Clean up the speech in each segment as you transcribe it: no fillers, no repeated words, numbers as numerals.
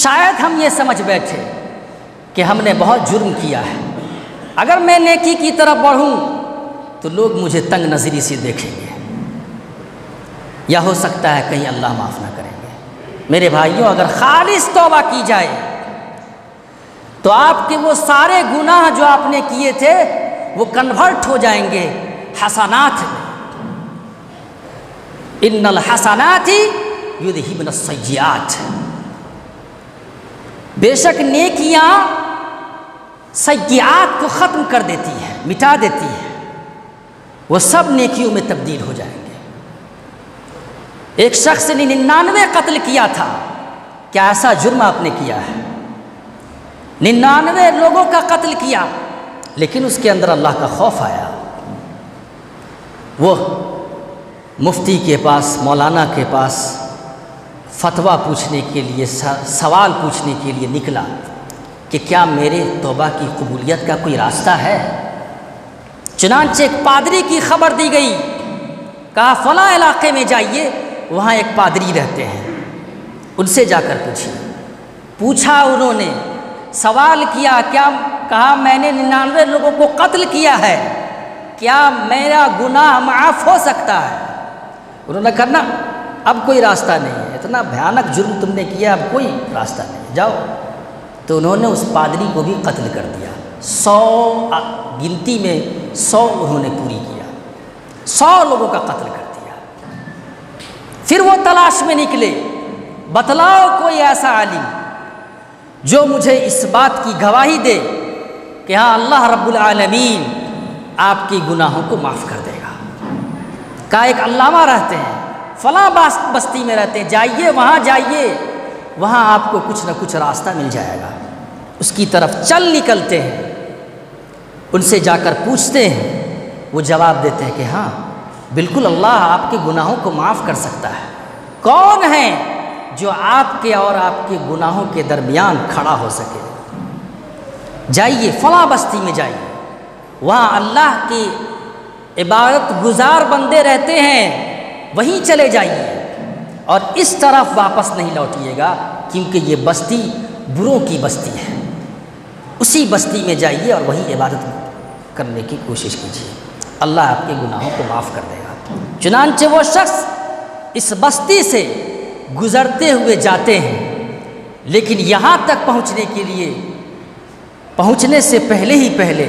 شاید ہم یہ سمجھ بیٹھے کہ ہم نے بہت جرم کیا ہے، اگر میں نیکی کی طرف بڑھوں تو لوگ مجھے تنگ نظری سے دیکھیں گے، یا ہو سکتا ہے کہیں اللہ معاف نہ کریں گے۔ میرے بھائیوں، اگر خالص توبہ کی جائے تو آپ کے وہ سارے گناہ جو آپ نے کیے تھے وہ کنورٹ ہو جائیں گے حسنات میں۔ ان الحسنات یذہبن السیئات، بے شک نیکیاں سیئات کو ختم کر دیتی ہے، مٹا دیتی ہے، وہ سب نیکیوں میں تبدیل ہو جائیں گے۔ ایک شخص نے 99 قتل کیا تھا، کیا ایسا جرم آپ نے کیا ہے؟ 99 لوگوں کا قتل کیا، لیکن اس کے اندر اللہ کا خوف آیا۔ وہ مفتی کے پاس، مولانا کے پاس فتویٰ پوچھنے کے لیے، سوال پوچھنے کے لیے نکلا کہ کیا میرے توبہ کی قبولیت کا کوئی راستہ ہے؟ چنانچہ ایک پادری کی خبر دی گئی، کہا فلاں علاقے میں جائیے، وہاں ایک پادری رہتے ہیں، ان سے جا کر پوچھیے۔ پوچھا انہوں نے، سوال کیا، کیا کہا میں نے 99 لوگوں کو قتل کیا ہے، کیا میرا گناہ معاف ہو سکتا ہے؟ انہوں نے کہا نا، اب کوئی راستہ نہیں ہے، اتنا بھیانک جرم تم نے کیا، اب کوئی راستہ نہیں، جاؤ۔ تو انہوں نے اس پادری کو بھی قتل کر دیا، 100 گنتی میں 100 انہوں نے پوری کیا، 100 لوگوں کا قتل کر دیا۔ پھر وہ تلاش میں نکلے، بتلاؤ کوئی ایسا عالم جو مجھے اس بات کی گواہی دے کہ ہاں اللہ رب العالمین آپ کی گناہوں کو معاف کر دے گا۔ کہا ایک علامہ رہتے ہیں، فلاں بستی میں رہتے ہیں، جائیے وہاں، جائیے وہاں آپ کو کچھ نہ کچھ راستہ مل جائے گا۔ اس کی طرف چل نکلتے ہیں، ان سے جا کر پوچھتے ہیں، وہ جواب دیتے ہیں کہ ہاں بالکل اللہ آپ کے گناہوں کو معاف کر سکتا ہے۔ کون ہے جو آپ کے اور آپ کے گناہوں کے درمیان کھڑا ہو سکے؟ جائیے فلاں بستی میں جائیے، وہاں اللہ کی عبادت گزار بندے رہتے ہیں، وہیں چلے جائیے، اور اس طرف واپس نہیں لوٹیے گا، کیونکہ یہ بستی بروں کی بستی ہے۔ اسی بستی میں جائیے اور وہیں عبادت کرنے کی کوشش کیجیے، اللہ آپ کے گناہوں کو معاف کر دے گا۔ چنانچہ وہ شخص اس بستی سے گزرتے ہوئے جاتے ہیں، لیکن یہاں تک پہنچنے کے لیے، پہنچنے سے پہلے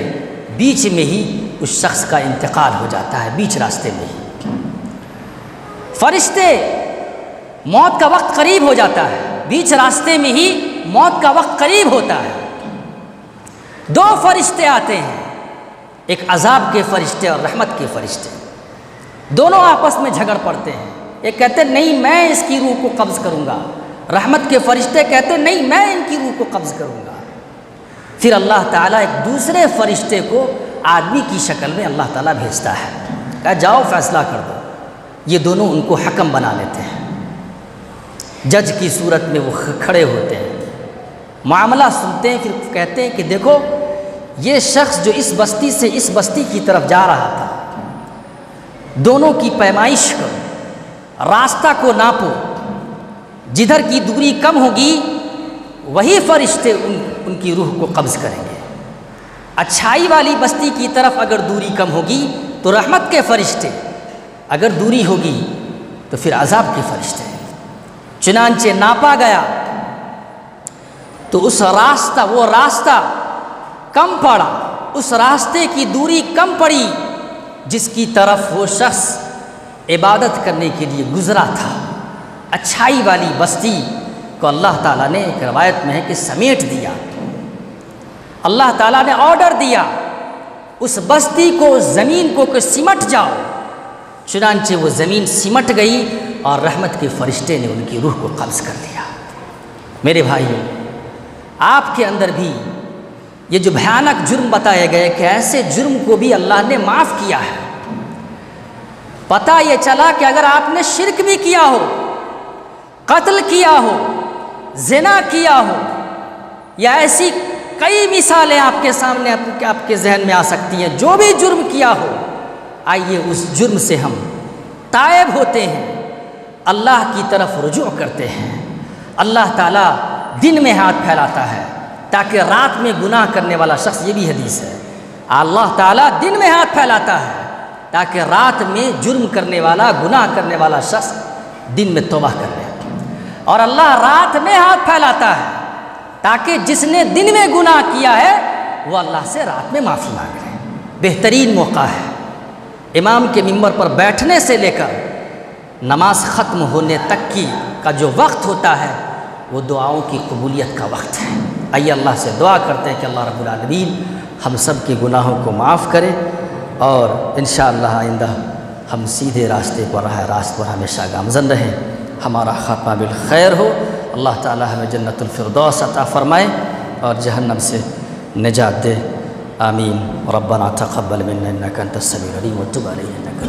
بیچ میں ہی اس شخص کا انتقال ہو جاتا ہے، بیچ راستے میں ہی۔ فرشتے، موت کا وقت قریب ہو جاتا ہے، بیچ راستے میں ہی موت کا وقت قریب ہوتا ہے۔ 2 فرشتے آتے ہیں، ایک عذاب کے فرشتے اور رحمت کے فرشتے، دونوں آپس میں جھگڑ پڑتے ہیں۔ ایک کہتے ہیں نہیں میں اس کی روح کو قبض کروں گا، رحمت کے فرشتے کہتے ہیں نہیں میں ان کی روح کو قبض کروں گا۔ پھر اللہ تعالیٰ ایک دوسرے فرشتے کو آدمی کی شکل میں اللہ تعالیٰ بھیجتا ہے، کہا جاؤ فیصلہ کر دو۔ یہ دونوں ان کو حکم بنا لیتے ہیں، جج کی صورت میں وہ کھڑے ہوتے ہیں، معاملہ سنتے ہیں، پھر کہتے ہیں کہ دیکھو یہ شخص جو اس بستی سے اس بستی کی طرف جا رہا تھا، دونوں کی پیمائش کرو، راستہ کو ناپو، جدھر کی دوری کم ہوگی وہی فرشتے ان کی روح کو قبض کریں گے۔ اچھائی والی بستی کی طرف اگر دوری کم ہوگی تو رحمت کے فرشتے، اگر دوری ہوگی تو پھر عذاب کے فرشتے۔ چنانچہ ناپا گیا تو وہ راستہ کم پڑا، اس راستے کی دوری کم پڑی جس کی طرف وہ شخص عبادت کرنے کے لیے گزرا تھا۔ اچھائی والی بستی کو اللہ تعالیٰ نے، ایک روایت میں ہے کہ سمیٹ دیا، اللہ تعالیٰ نے آرڈر دیا اس بستی کو، زمین کو کہ سمٹ جاؤ۔ چنانچہ وہ زمین سمٹ گئی اور رحمت کے فرشتے نے ان کی روح کو قبض کر لیا۔ میرے بھائیوں، آپ کے اندر بھی یہ جو بھیانک جرم بتائے گئے کہ ایسے جرم کو بھی اللہ نے معاف کیا ہے۔ پتہ یہ چلا کہ اگر آپ نے شرک بھی کیا ہو، قتل کیا ہو، زنا کیا ہو، یا ایسی کئی مثالیں آپ کے سامنے، آپ کے ذہن میں آ سکتی ہیں، جو بھی جرم کیا ہو، آئیے اس جرم سے ہم تائب ہوتے ہیں، اللہ کی طرف رجوع کرتے ہیں۔ اللہ تعالیٰ دن میں ہاتھ پھیلاتا ہے تاکہ رات میں گناہ کرنے والا شخص، یہ بھی حدیث ہے، اللہ تعالیٰ دن میں ہاتھ پھیلاتا ہے تاکہ رات میں جرم کرنے والا، گناہ کرنے والا شخص دن میں توبہ کر لے، اور اللہ رات میں ہاتھ پھیلاتا ہے تاکہ جس نے دن میں گناہ کیا ہے وہ اللہ سے رات میں معافی مانگ لے۔ بہترین موقع ہے، امام کے ممبر پر بیٹھنے سے لے کر نماز ختم ہونے تک کا جو وقت ہوتا ہے وہ دعاؤں کی قبولیت کا وقت ہے۔ آئیے اللہ سے دعا کرتے ہیں کہ اللہ رب العالمین ہم سب کے گناہوں کو معاف کرے، اور انشاءاللہ آئندہ ہم سیدھے راستے پر، راہ راست پر ہمیشہ گامزن رہیں، ہمارا خاتمہ بالخیر ہو، اللہ تعالی ہمیں جنت الفردوس عطا فرمائے اور جہنم سے نجات دے، آمین۔ ربنا تقبل منا انک انت السمیع العلیم وتب علینا انک